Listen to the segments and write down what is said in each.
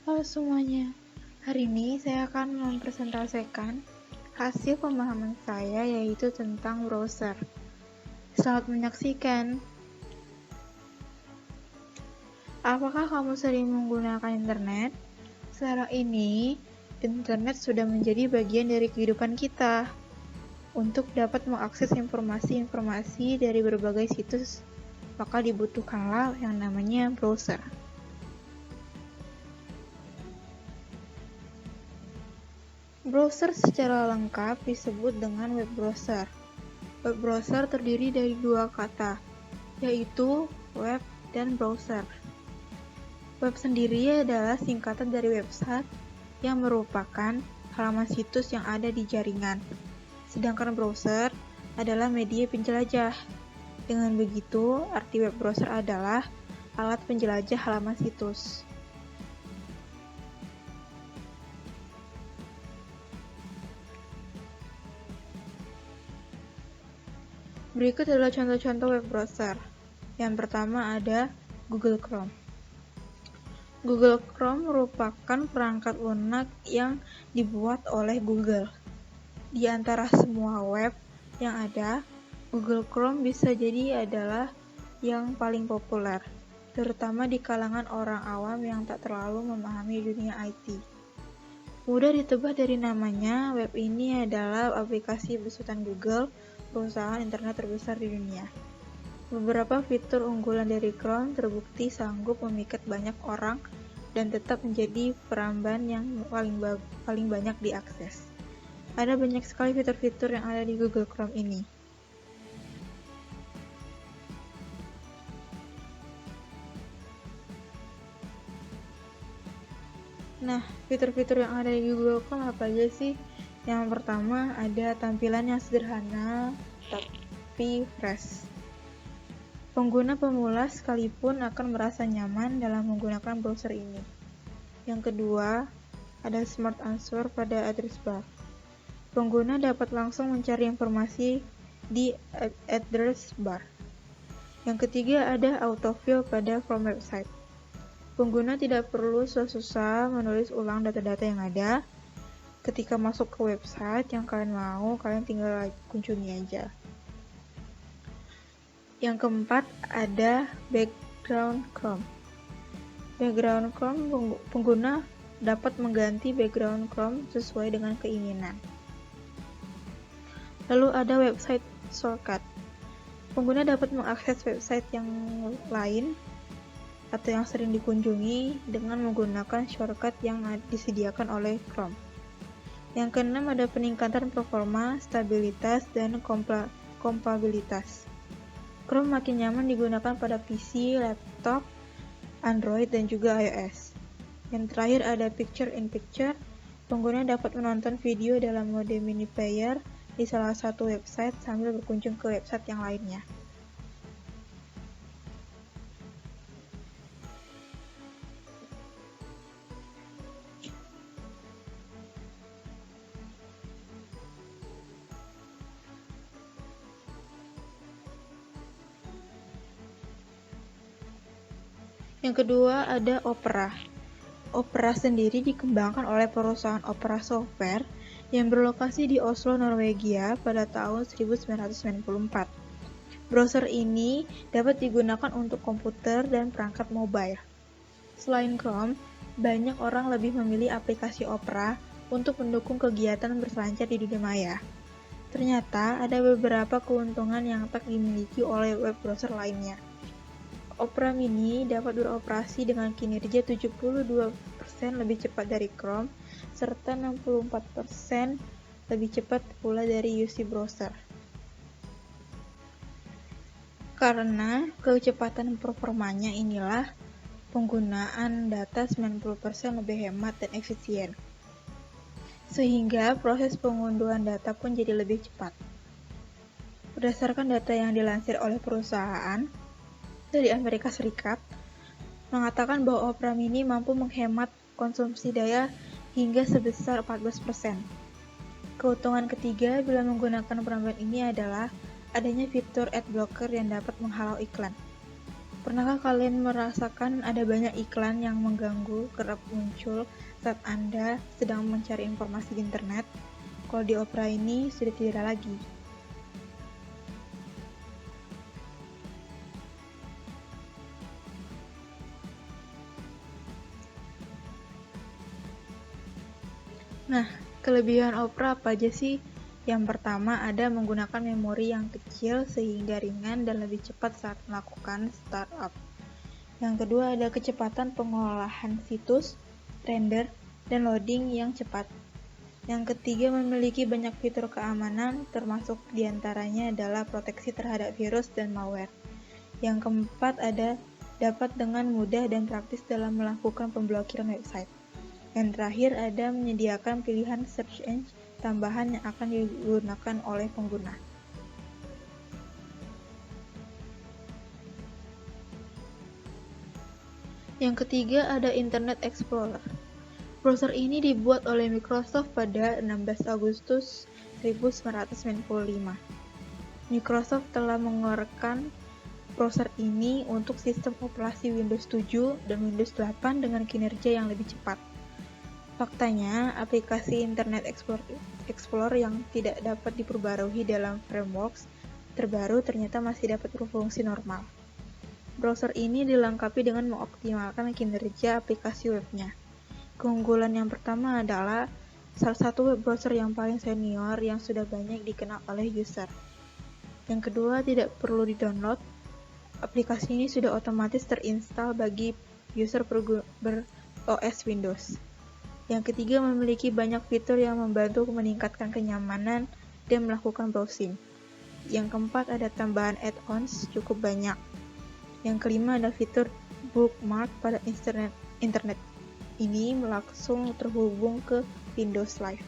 Halo semuanya, hari ini saya akan mempresentasikan hasil pemahaman saya yaitu tentang browser. Selamat menyaksikan. Apakah kamu sering menggunakan internet? Sekarang ini, internet sudah menjadi bagian dari kehidupan kita. Untuk dapat mengakses informasi-informasi dari berbagai situs, maka dibutuhkanlah yang namanya browser. Browser secara lengkap disebut dengan web browser. Web browser terdiri dari dua kata, yaitu web dan browser. Web sendiri adalah singkatan dari website yang merupakan halaman situs yang ada di jaringan. Sedangkan browser adalah media penjelajah. Dengan begitu, arti web browser adalah alat penjelajah halaman situs. Berikut adalah contoh-contoh web browser. Yang pertama ada Google Chrome. Google Chrome merupakan perangkat lunak yang dibuat oleh Google. Di antara semua web yang ada, Google Chrome bisa jadi adalah yang paling populer, terutama di kalangan orang awam yang tak terlalu memahami dunia IT. Mudah ditebak dari namanya, web ini adalah aplikasi besutan Google, perusahaan internet terbesar di dunia. Beberapa fitur unggulan dari Chrome terbukti sanggup memikat banyak orang dan tetap menjadi peramban yang paling banyak diakses. Ada banyak sekali fitur-fitur yang ada di Google Chrome ini. Nah, fitur-fitur yang ada di Google Chrome apa aja sih? Yang pertama ada tampilan yang sederhana tapi fresh. Pengguna pemula sekalipun akan merasa nyaman dalam menggunakan browser ini. Yang kedua, ada Smart Answer pada address bar. Pengguna dapat langsung mencari informasi di address bar. Yang ketiga, ada autofill pada form website. Pengguna tidak perlu susah-susah menulis ulang data-data yang ada. Ketika masuk ke website yang kalian mau, kalian tinggal kunjungi aja. Yang keempat, ada background Chrome. Background Chrome, pengguna dapat mengganti background Chrome sesuai dengan keinginan. Lalu ada website shortcut. Pengguna dapat mengakses website yang lain atau yang sering dikunjungi dengan menggunakan shortcut yang disediakan oleh Chrome. Yang keenam ada peningkatan performa, stabilitas, dan kompatibilitas. Chrome makin nyaman digunakan pada PC, laptop, Android, dan juga iOS. Yang terakhir ada picture-in-picture. Pengguna dapat menonton video dalam mode mini player di salah satu website sambil berkunjung ke website yang lainnya. Yang kedua ada Opera. Opera sendiri dikembangkan oleh perusahaan Opera Software yang berlokasi di Oslo, Norwegia pada tahun 1994. Browser ini dapat digunakan untuk komputer dan perangkat mobile. Selain Chrome, banyak orang lebih memilih aplikasi Opera untuk mendukung kegiatan berselancar di dunia maya. Ternyata ada beberapa keuntungan yang tak dimiliki oleh web browser lainnya. Opera Mini dapat beroperasi dengan kinerja 72% lebih cepat dari Chrome, serta 64% lebih cepat pula dari UC Browser. Karena kecepatan performanya inilah, penggunaan data 90% lebih hemat dan efisien. Sehingga proses pengunduhan data pun jadi lebih cepat. Berdasarkan data yang dilansir oleh perusahaan dari Amerika Serikat, mengatakan bahwa Opera Mini mampu menghemat konsumsi daya hingga sebesar 14%. Keuntungan ketiga bila menggunakan perambahan ini adalah adanya fitur ad blocker yang dapat menghalau iklan. Pernahkah kalian merasakan ada banyak iklan yang mengganggu kerap muncul saat Anda sedang mencari informasi di internet? Kalau di Opera ini sudah tidak lagi. Nah, kelebihan Opera apa aja sih? Yang pertama ada menggunakan memori yang kecil sehingga ringan dan lebih cepat saat melakukan startup. Yang kedua ada kecepatan pengolahan situs, render, dan loading yang cepat. Yang ketiga memiliki banyak fitur keamanan, termasuk diantaranya adalah proteksi terhadap virus dan malware. Yang keempat ada dapat dengan mudah dan praktis dalam melakukan pemblokiran website. Yang terakhir ada menyediakan pilihan search engine tambahan yang akan digunakan oleh pengguna. Yang ketiga ada Internet Explorer. Browser ini dibuat oleh Microsoft pada 16 Agustus 1995. Microsoft telah mengeluarkan browser ini untuk sistem operasi Windows 7 dan Windows 8 dengan kinerja yang lebih cepat. Faktanya, aplikasi Internet Explorer yang tidak dapat diperbarui dalam frameworks terbaru ternyata masih dapat berfungsi normal. Browser ini dilengkapi dengan mengoptimalkan kinerja aplikasi webnya. Keunggulan yang pertama adalah salah satu web browser yang paling senior yang sudah banyak dikenal oleh user. Yang kedua, tidak perlu di-download. Aplikasi ini sudah otomatis terinstal bagi user ber-OS Windows. Yang ketiga, memiliki banyak fitur yang membantu meningkatkan kenyamanan dan melakukan browsing. Yang keempat, ada tambahan add-ons cukup banyak. Yang kelima, ada fitur bookmark pada internet ini langsung terhubung ke Windows Live.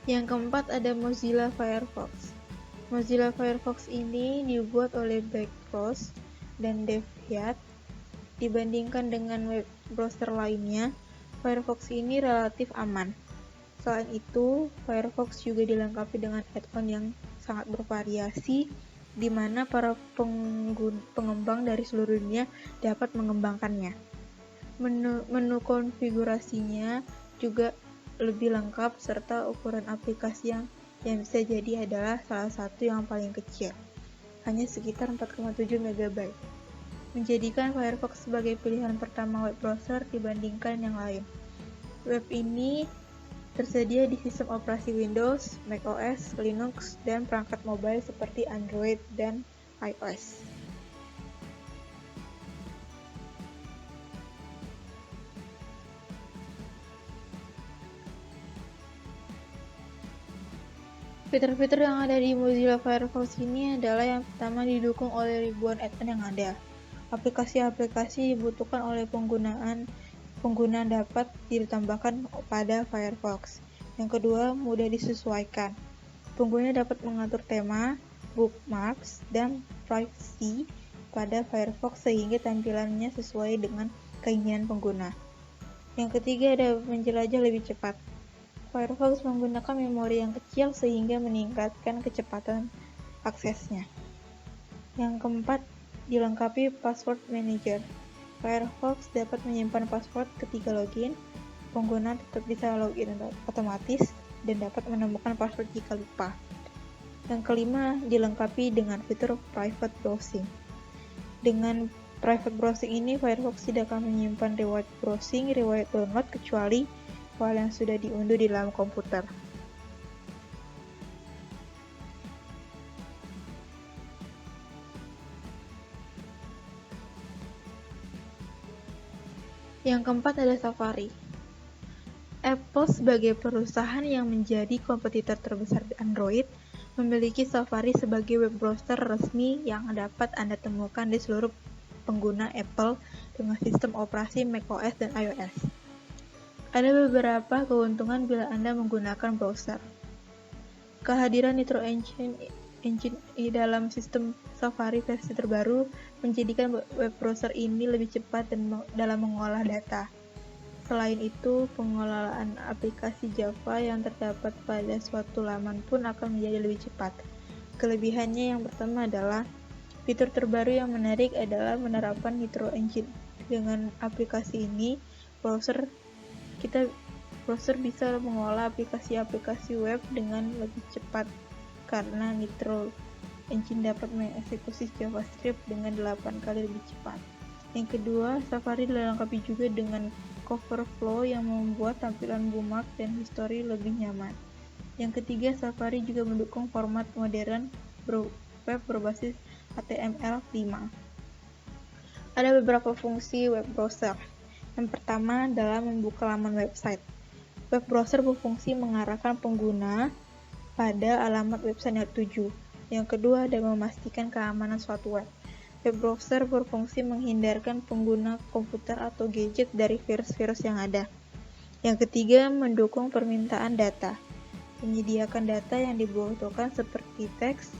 Yang keempat ada Mozilla Firefox. Mozilla Firefox ini dibuat oleh Backcross dan Deviat. Dibandingkan dengan web browser lainnya, Firefox ini relatif aman. Selain itu, Firefox juga dilengkapi dengan add-on yang sangat bervariasi, di mana para pengembang dari seluruh dunia dapat mengembangkannya. Menu konfigurasinya juga lebih lengkap serta ukuran aplikasi yang bisa jadi adalah salah satu yang paling kecil, hanya sekitar 4,7 MB, menjadikan Firefox sebagai pilihan pertama web browser dibandingkan yang lain. Web ini tersedia di sistem operasi Windows, macOS, Linux, dan perangkat mobile seperti Android dan iOS. Fitur-fitur yang ada di Mozilla Firefox ini adalah yang pertama didukung oleh ribuan add-on yang ada. Aplikasi-aplikasi dibutuhkan oleh pengguna dapat ditambahkan pada Firefox. Yang kedua, mudah disesuaikan. Pengguna dapat mengatur tema, bookmarks, dan privacy pada Firefox sehingga tampilannya sesuai dengan keinginan pengguna. Yang ketiga, ada menjelajah lebih cepat. Firefox menggunakan memori yang kecil sehingga meningkatkan kecepatan aksesnya. Yang keempat, dilengkapi password manager. Firefox dapat menyimpan password ketika login. Pengguna tetap bisa login otomatis dan dapat menemukan password jika lupa. Yang kelima, dilengkapi dengan fitur private browsing. Dengan private browsing ini, Firefox tidak akan menyimpan riwayat browsing, riwayat download kecuali file yang sudah diunduh di dalam komputer. Yang keempat ada Safari. Apple sebagai perusahaan yang menjadi kompetitor terbesar di Android, memiliki Safari sebagai web browser resmi yang dapat Anda temukan di seluruh pengguna Apple dengan sistem operasi macOS dan iOS. Ada beberapa keuntungan bila Anda menggunakan browser. Kehadiran Nitro Engine dalam sistem Safari versi terbaru menjadikan web browser ini lebih cepat dalam mengolah data. Selain itu, pengelolaan aplikasi Java yang terdapat pada suatu laman pun akan menjadi lebih cepat. Kelebihannya yang pertama adalah fitur terbaru yang menarik adalah menerapkan Nitro Engine. Dengan aplikasi ini, browser bisa mengolah aplikasi-aplikasi web dengan lebih cepat karena Nitro Engine dapat mengeksekusi JavaScript dengan 8 kali lebih cepat. Yang kedua, Safari dilengkapi juga dengan cover flow yang membuat tampilan bookmark dan history lebih nyaman. Yang ketiga, Safari juga mendukung format modern web berbasis HTML5. Ada beberapa fungsi web browser. Yang pertama adalah membuka laman website. Web browser berfungsi mengarahkan pengguna pada alamat website yang dituju. Yang kedua adalah memastikan keamanan suatu web. Web browser berfungsi menghindarkan pengguna komputer atau gadget dari virus-virus yang ada. Yang ketiga, mendukung permintaan data. Menyediakan data yang dibutuhkan seperti teks,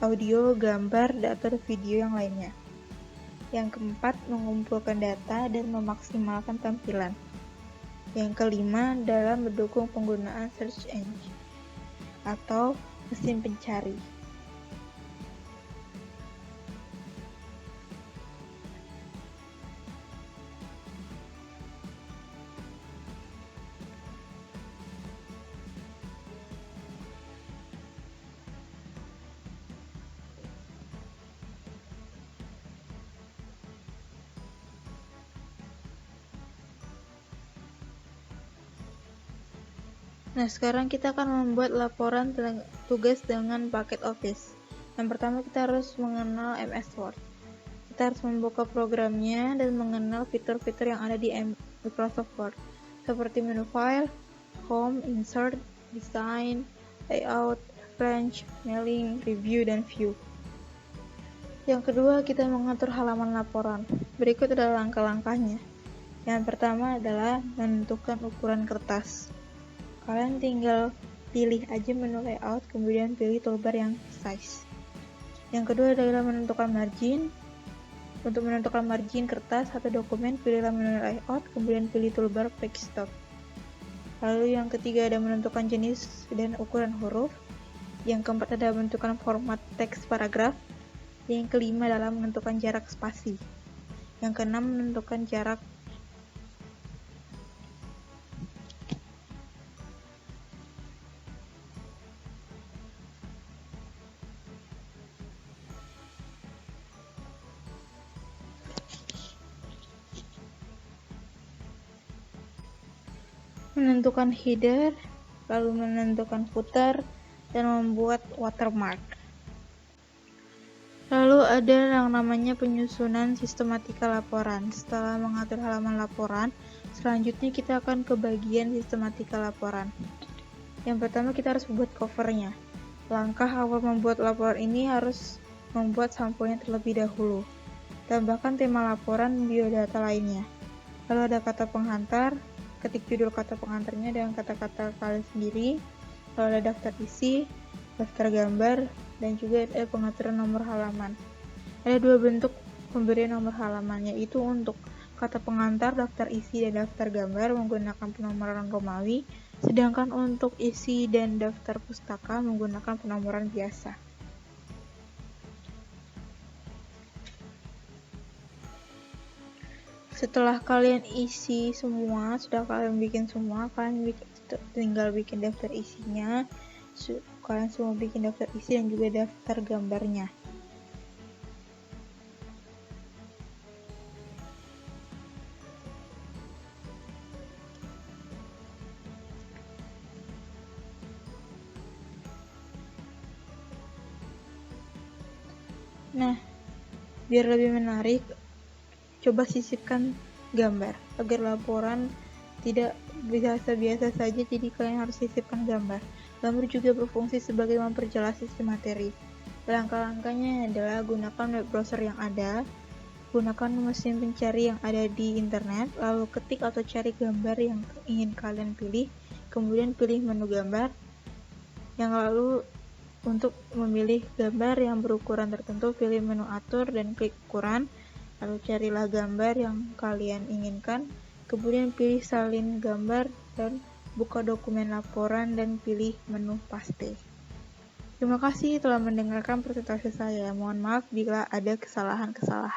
audio, gambar, data, dan video yang lainnya. Yang keempat, mengumpulkan data dan memaksimalkan tampilan. Yang kelima adalah mendukung penggunaan search engine atau mesin pencari. Nah, sekarang kita akan membuat laporan tugas dengan paket Office. Yang pertama, kita harus mengenal MS Word. Kita harus membuka programnya dan mengenal fitur-fitur yang ada di Microsoft Word, seperti menu file, home, insert, design, layout, range, mailing, review, dan view. Yang kedua, kita mengatur halaman laporan. Berikut adalah langkah-langkahnya. Yang pertama adalah menentukan ukuran kertas. Kalian tinggal pilih aja menu layout, kemudian pilih toolbar yang size. Yang kedua adalah menentukan margin. Untuk menentukan margin kertas atau dokumen, pilihlah menu layout, kemudian pilih toolbar page stop. Lalu yang ketiga ada menentukan jenis dan ukuran huruf. Yang keempat adalah menentukan format teks paragraf. Yang kelima adalah menentukan jarak spasi. Yang keenam menentukan jarak menentukan header, lalu menentukan footer, dan membuat watermark. Lalu ada yang namanya penyusunan sistematika laporan. Setelah mengatur halaman laporan, selanjutnya kita akan ke bagian sistematika laporan. Yang pertama kita harus membuat covernya. Langkah awal membuat laporan ini harus membuat sampulnya terlebih dahulu. Tambahkan tema laporan biodata lainnya. Lalu ada kata penghantar, ketik judul kata pengantarnya dengan kata-kata kalian sendiri. Lalu ada daftar isi, daftar gambar, dan juga ada pengaturan nomor halaman. Ada dua bentuk pemberian nomor halaman, yaitu untuk kata pengantar, daftar isi, dan daftar gambar menggunakan penomoran Romawi, sedangkan untuk isi dan daftar pustaka menggunakan penomoran biasa. Setelah kalian isi semua, sudah kalian bikin semua, kalian tinggal bikin daftar isinya. Kalian semua bikin daftar isi dan juga daftar gambarnya. Nah, biar lebih menarik, coba sisipkan gambar agar laporan tidak biasa-biasa saja, jadi kalian harus sisipkan gambar. Gambar juga berfungsi sebagai memperjelas isi materi. Langkah-langkahnya adalah gunakan web browser yang ada, gunakan mesin pencari yang ada di internet, lalu ketik atau cari gambar yang ingin kalian pilih, kemudian pilih menu gambar, yang lalu Untuk memilih gambar yang berukuran tertentu, pilih menu atur dan klik ukuran, lalu carilah gambar yang kalian inginkan, kemudian pilih salin gambar dan buka dokumen laporan dan pilih menu paste. Terima kasih telah mendengarkan presentasi saya. Mohon maaf bila ada kesalahan-kesalahan.